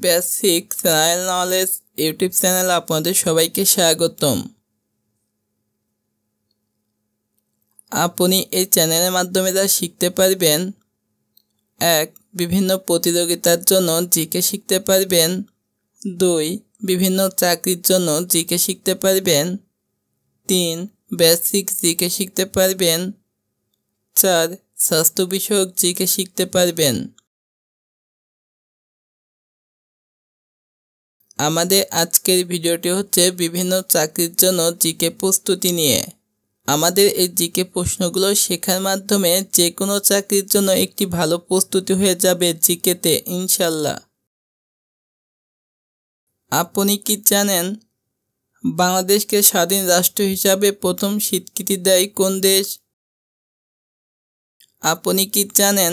Basic general knowledge YouTube channel আপনাদের সবাইকে স্বাগতম। আপনি এই চ্যানেলের মাধ্যমে যা শিখতে পারবেন: 1. বিভিন্ন প্রতিযোগিতার জন্য জিকে শিখতে পারবেন। 2. বিভিন্ন চাকরির জন্য জিকে শিখতে পারবেন। 3. বেসিক জিকে শিখতে পারবেন। 4. স্বাস্থ্য বিষয়ক জিকে শিখতে পারবেন। আমাদের আজকের ভিডিওটি হচ্ছে বিভিন্ন চাকরির জন্য জিকে প্রস্তুতি নিয়ে। আমাদের এই জিকে প্রশ্নগুলো শেখার মাধ্যমে যে কোনো চাকরির জন্য একটি ভালো প্রস্তুতি হয়ে যাবে জিকেতে ইনশাল্লাহ। আপনি কি জানেন বাংলাদেশকে স্বাধীন রাষ্ট্র হিসাবে প্রথম স্বীকৃতি দেয় কোন দেশ? আপনি কি জানেন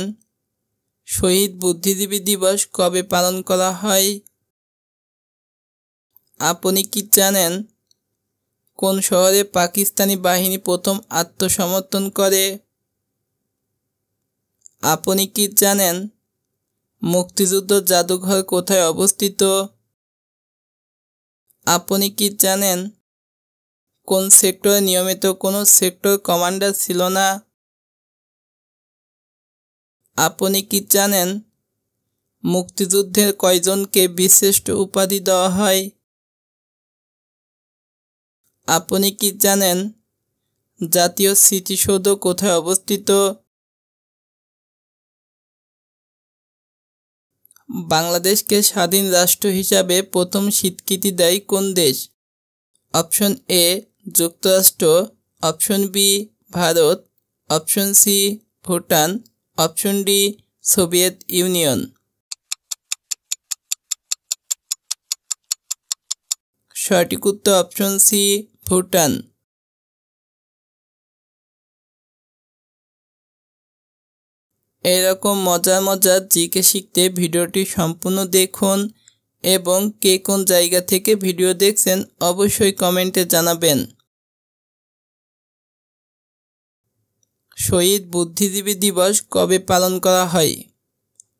শহীদ বুদ্ধিজীবী দিবস কবে পালন করা হয়? আপনি কি জানেন কোন শহরে পাকিস্তানি বাহিনী প্রথম আত্মসমর্পণ করে? আপনি কি জানেন মুক্তিযুদ্ধ জাদুঘর কোথায় অবস্থিত? আপনি কি জানেন কোন সেক্টরে নিয়মিত কোনো সেক্টর কমান্ডার ছিল না? আপনি কি জানেন মুক্তিযুদ্ধের কয়জনকে বীরশ্রেষ্ঠ উপাধি দেওয়া হয়? আপনি কি জানেন জাতীয় স্মৃতিসৌধ কোথায় অবস্থিত? বাংলাদেশকে স্বাধীন রাষ্ট্র হিসাবে প্রথম স্বীকৃতি দেয় কোন দেশ? অপশন এ যুক্তরাষ্ট্র, option B Bharat, option C Bhutan, option D Soviet Union. সঠিক উত্তর অপশন সি ভুটান। এরকম মজার মজার জিকে শিখতে ভিডিওটি সম্পূর্ণ দেখুন এবং কে কোন জায়গা থেকে ভিডিও দেখছেন অবশ্যই কমেন্টে জানাবেন। শহীদ বুদ্ধিজীবী দিবস কবে পালন করা হয়?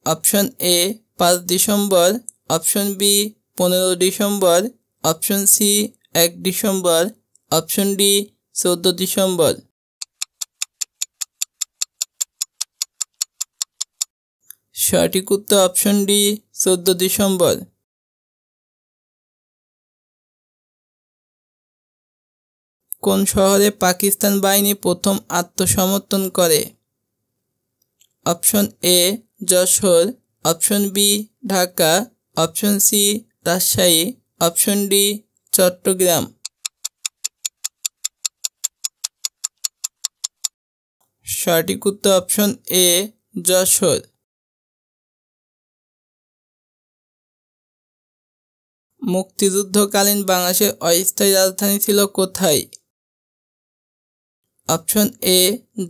Option A 5 December, option B 15 December, option C 1 December, option D 14 December. সঠিক উত্তর অপশন ডি 14 ডিসেম্বর। কোন শহরে পাকিস্তান বাহিনী প্রথম আত্মসমর্পণ করে? Option A Jessore, option B Dhaka, option C Rajshahi, option D Chittagong. সঠিক উত্তর অপশন এ যশোর। মুক্তিযুদ্ধকালীন বাংলাদেশের অস্থায়ী রাজধানী ছিল কোথায়? Option A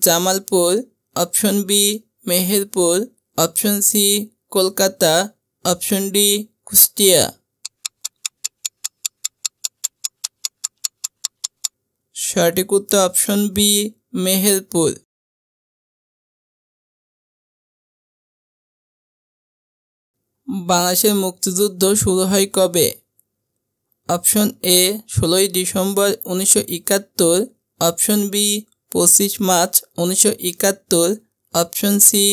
Jamalpur, option B Meherpur, option C Kolkata, option D Kushtia. সঠিক উত্তর অপশন বি মেহেরপুর। বাংলাদেশের মুক্তিযুদ্ধ শুরু হয় কবে? Option A 16 December 1971, option B 25 March 1971, option C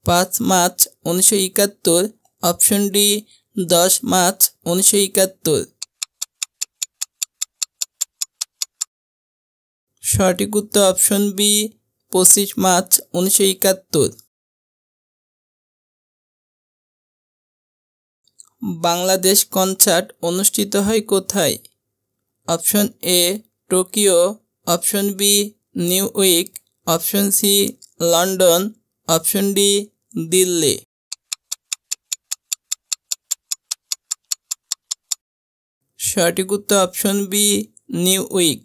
5 March 1971, option D 10 March 1971। সঠিক উত্তর option B 25 March 1971। Bangladesh concert অনুষ্ঠিত হয় কোথায়? Option A Tokyo, option B New York, option C London, option D Delhi. সঠিক উত্তর option B New York.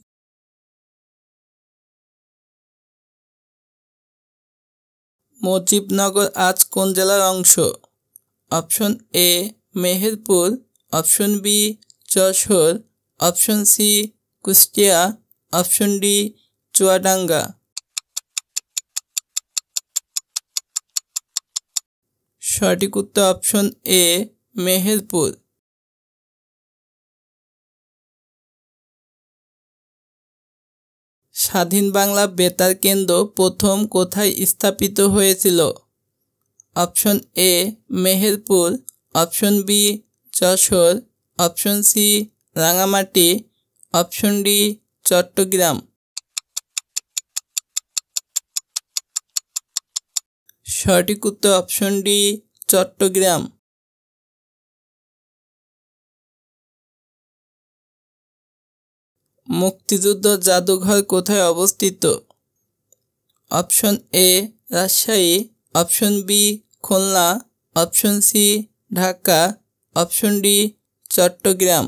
Mujibnagar আজ কোন জেলার অংশ? Option A Meherpur, option B Jessore, option C Kushtia, option D Chuadanga. সঠিক উত্তর অপশন এ মেহেরপুর। স্বাধীন বাংলা বেতার কেন্দ্র প্রথম কোথায় স্থাপিত হয়েছিল? Option A Meherpur, option B Jessore, option C Rangamati, option D Chittagong. সঠিক উত্তর অপশন ডি চট্টগ্রাম। মুক্তিযুদ্ধ জাদুঘর কোথায় অবস্থিত? Option A Rajshahi, option B Khulna, option C Dhaka, option D Chittagong.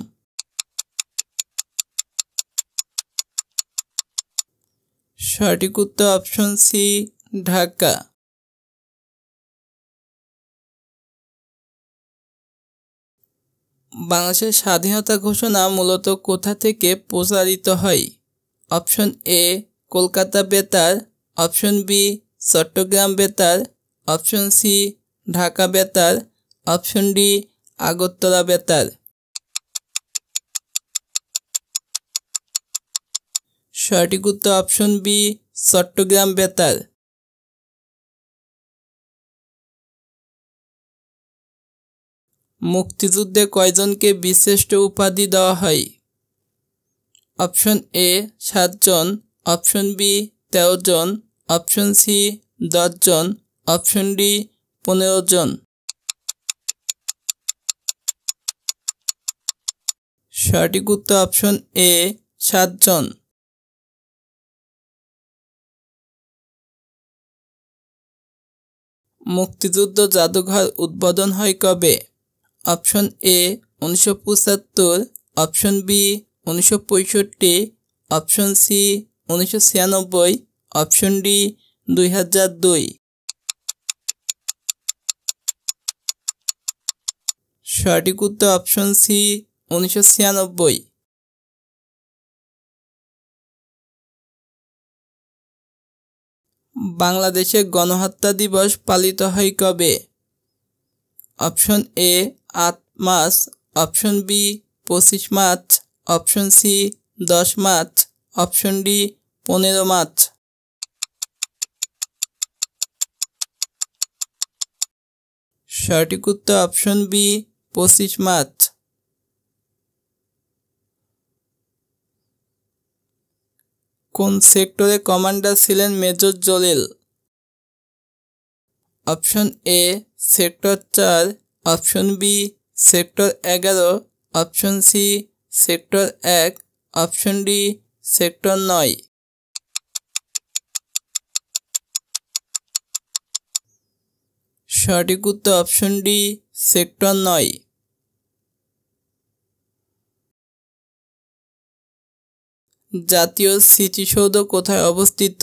সঠিক উত্তর অপশন সি ঢাকা। বাংলাদেশের স্বাধীনতা ঘোষণা মূলত কোথা থেকে প্রচারিত হয়? অপশন এ কলকাতা বেতার, অপশন বি চট্টগ্রাম বেতার, অপশন সি ঢাকা বেতার, অপশন ডি আগরতলা বেতার। সঠিক উত্তর অপশন বি চট্টগ্রাম বেতার। মুক্তিযুদ্ধে কয়জনকে বীরশ্রেষ্ঠ উপাধি দেওয়া হয়? অপশন এ 7 জন, অপশন বি 13 জন, অপশন সি 10 জন, অপশন ডি 15 জন। সঠিক উত্তর অপশন এ 7 জন। মুক্তিযুদ্ধ জাদুঘর উদ্বোধন হয় কবে? Option A 1975, option B 1965, option C 1996, option D 2002। সঠিক উত্তর অপশন সি 1996। বাংলাদেশে গণহত্যা দিবস পালিত হয় কবে? Option A 8 March, option B 25 March, option C 10 March, option D 15 March. সঠিক উত্তর অপশন বি 25 মার্চ। কোন সেক্টরে কমান্ডার ছিলেন major Jalil? Option A sector 4, option B sector 11, option C sector 1, option D sector 9। সঠিক উত্তর অপশন ডি সেক্টর 9। জাতীয় স্মৃতিসৌধ কোথায় অবস্থিত?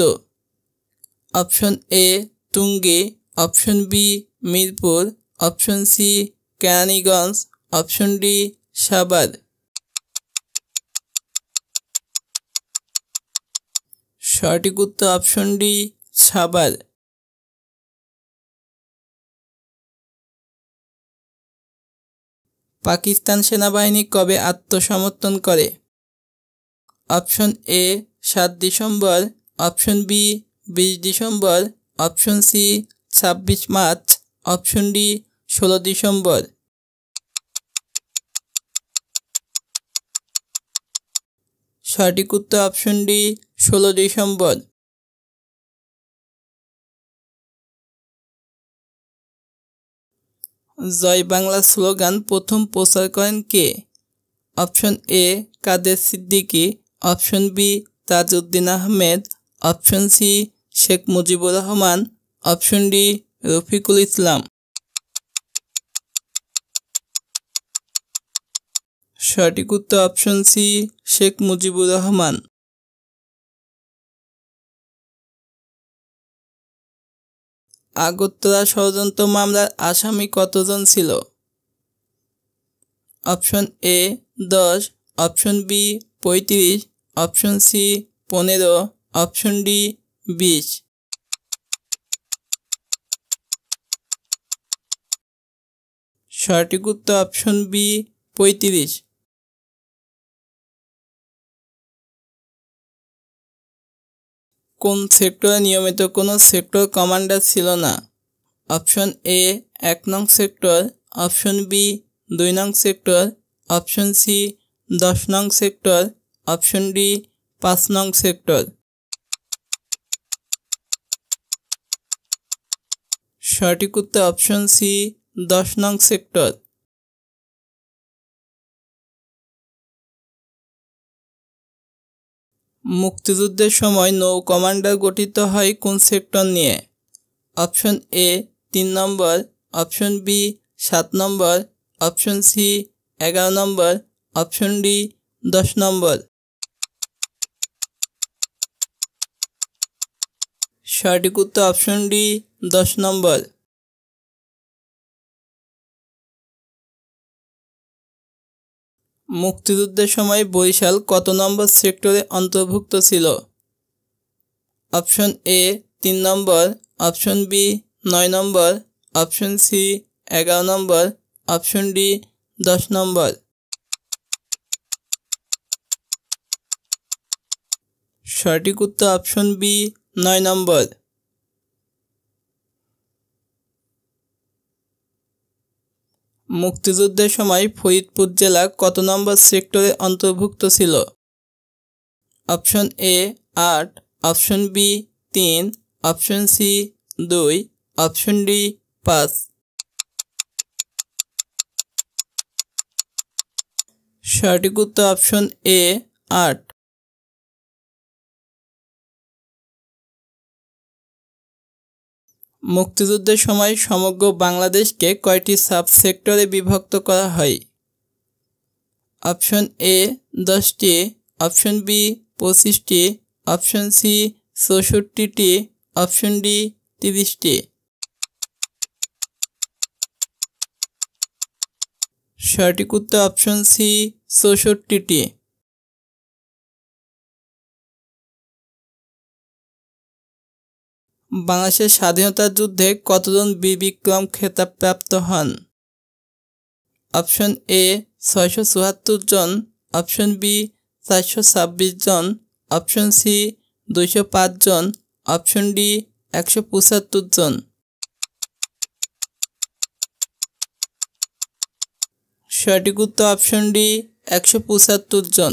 Option A Tongi, option B Mirpur, option C Keraniganj, option D Savar. সঠিক উত্তর অপশন ডি সাভার। পাকিস্তান সেনাবাহিনী কবে আত্মসমর্পণ করে? Option A 7 December, option B 20 December, option C 26 March, option D 16 December. সঠিক উত্তর option D 16 December. Joy Bangla slogan প্রথম প্রচার করেন কে? Option A Kader Siddiqui, option B Tajuddin Ahmed, option C Sheikh Mujibur Rahman, option D Rafiqul Islam. সঠিক উত্তর অপশন সি শেখ মুজিবুর রহমান। আগরতলা ষড়যন্ত্র মামলার আসামি কতজন ছিল? Option A 10, option B 35, option C 15, option D 20। সঠিক উত্তর অপশন বি 35। কোন সেক্টরে নিয়মিত কোনো সেক্টর কমান্ডার ছিল না? অপশন এ 1 নং সেক্টর, অপশন বি 2 নং সেক্টর, অপশন সি 10 নং সেক্টর, অপশন ডি 5 নং সেক্টর। সঠিক উত্তর অপশন সি 10 নং সেক্টর। মুক্তিযুদ্ধের সময় নৌ কমান্ডার গঠিত হয় কোন সেক্টর নিয়ে? Option A 3 number, option B 7 number, option C 11 number, option D 10 number. সঠিক উত্তর অপশন ডি 10 নম্বর। মুক্তিযুদ্ধের সময় বরিশাল কত নম্বর সেক্টরে অন্তর্ভুক্ত ছিল? Option A 3 number, option B 9 number, option C 11 number, option D 10 number. সঠিক উত্তর অপশন বি 9 নম্বর। মুক্তিযুদ্ধের সময় ফরিদপুর জেলা কত নম্বর সেক্টরে অন্তর্ভুক্ত ছিল? Option A 8, option B 3, option C 2, option D 5। সঠিক উত্তর অপশন এ 8। মুক্তিযুদ্ধের সময় সমগ্র বাংলাদেশকে কয়টি সাব সেক্টরে বিভক্ত করা হয়? অপশন এ 10টি, অপশন বি 25টি, অপশন সি 64টি, অপশন ডি 30টি। সঠিক উত্তর অপশন সি 64টি। বাংলাদেশের স্বাধীনতা যুদ্ধে কতজন বীর বিক্রম খেতাব প্রাপ্ত হন? অপশন এ 674 জন, অপশন বি 426 জন, অপশন সি 205 জন, অপশন ডি 175 জন। সঠিক উত্তর অপশন ডি 175 জন।